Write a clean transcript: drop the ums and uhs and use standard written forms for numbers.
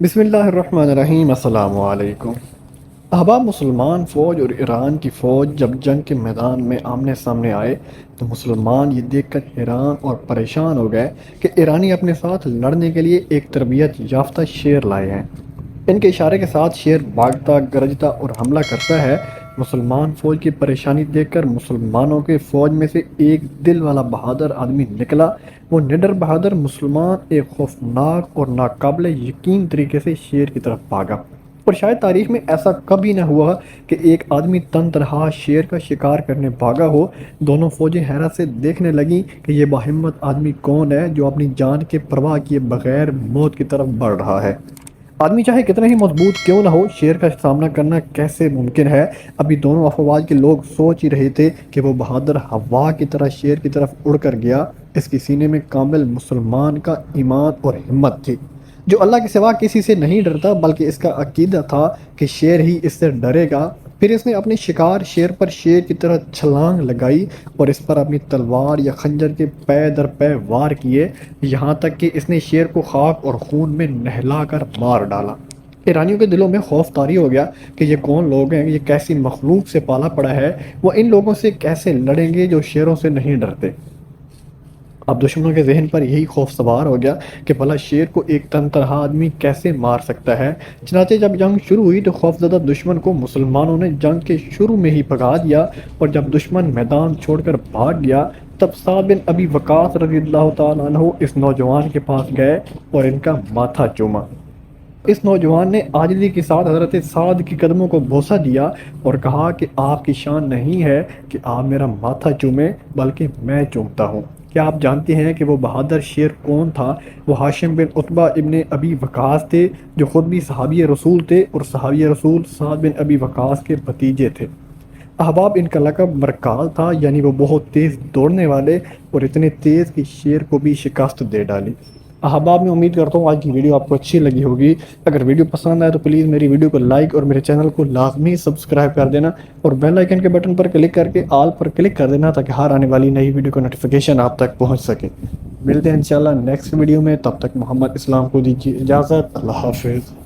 بسم اللہ الرحمن الرحیم، السلام علیکم احباب۔ مسلمان فوج اور ایران کی فوج جب جنگ کے میدان میں آمنے سامنے آئے تو مسلمان یہ دیکھ کر حیران اور پریشان ہو گئے کہ ایرانی اپنے ساتھ لڑنے کے لیے ایک تربیت یافتہ شیر لائے ہیں۔ ان کے اشارے کے ساتھ شیر بھاگتا، گرجتا اور حملہ کرتا ہے۔ مسلمان فوج کی پریشانی دیکھ کر مسلمانوں کے فوج میں سے ایک دل والا بہادر آدمی نکلا۔ وہ نڈر بہادر مسلمان ایک خوفناک اور ناقابل یقین طریقے سے شیر کی طرف بھاگا، اور شاید تاریخ میں ایسا کبھی نہ ہوا کہ ایک آدمی تن تنہا شیر کا شکار کرنے بھاگا ہو۔ دونوں فوجیں حیرت سے دیکھنے لگیں کہ یہ باہمت آدمی کون ہے جو اپنی جان کے پرواہ کیے بغیر موت کی طرف بڑھ رہا ہے۔ آدمی چاہے کتنا ہی مضبوط کیوں نہ ہو، شیر کا سامنا کرنا کیسے ممکن ہے؟ ابھی دونوں افواج کے لوگ سوچ ہی رہے تھے کہ وہ بہادر ہوا کی طرح شیر کی طرف اڑ کر گیا۔ اس کے سینے میں کامل مسلمان کا ایمان اور ہمت تھی، جو اللہ کے سوا کسی سے نہیں ڈرتا، بلکہ اس کا عقیدہ تھا کہ شیر ہی اس سے ڈرے گا۔ پھر اس نے اپنے شکار شیر پر شیر کی طرح چھلانگ لگائی اور اس پر اپنی تلوار یا خنجر کے پے در پے وار کیے، یہاں تک کہ اس نے شیر کو خاک اور خون میں نہلا کر مار ڈالا۔ ایرانیوں کے دلوں میں خوف طاری ہو گیا کہ یہ کون لوگ ہیں، یہ کیسی مخلوق سے پالا پڑا ہے، وہ ان لوگوں سے کیسے لڑیں گے جو شیروں سے نہیں ڈرتے۔ اب دشمنوں کے ذہن پر یہی خوف سوار ہو گیا کہ بھلا شیر کو ایک تن تنہا آدمی کیسے مار سکتا ہے۔ چنانچہ جب جنگ شروع ہوئی تو خوفزدہ دشمن کو مسلمانوں نے جنگ کے شروع میں ہی بھگا دیا، اور جب دشمن میدان چھوڑ کر بھاگ گیا تب سعد بن ابی وقاص رضی اللہ تعالیٰ عنہ اس نوجوان کے پاس گئے اور ان کا ماتھا چوما۔ اس نوجوان نے عاجزی کے ساتھ حضرت سعد کی قدموں کو بوسہ دیا اور کہا کہ آپ کی شان نہیں ہے کہ آپ میرا ماتھا چومیں، بلکہ میں چومتا ہوں۔ کیا آپ جانتے ہیں کہ وہ بہادر شیر کون تھا؟ وہ ہاشم بن عتبہ ابن ابی وقاص تھے، جو خود بھی صحابی رسول تھے، اور صحابی رسول سعد بن ابی وقاص کے بھتیجے تھے۔ احباب، ان کا لقب مرکال تھا، یعنی وہ بہت تیز دوڑنے والے، اور اتنے تیز کہ شیر کو بھی شکست دے ڈالی۔ احباب، میں امید کرتا ہوں آج کی ویڈیو آپ کو اچھی لگی ہوگی۔ اگر ویڈیو پسند آئے تو پلیز میری ویڈیو کو لائک اور میرے چینل کو لازمی سبسکرائب کر دینا، اور بیل آئیکن کے بٹن پر کلک کر کے آل پر کلک کر دینا تاکہ ہر آنے والی نئی ویڈیو کا نوٹیفیکیشن آپ تک پہنچ سکے۔ ملتے ہیں انشاءاللہ نیکسٹ ویڈیو میں، تب تک محمد اسلام کو دیجیے اجازت۔ اللہ حافظ۔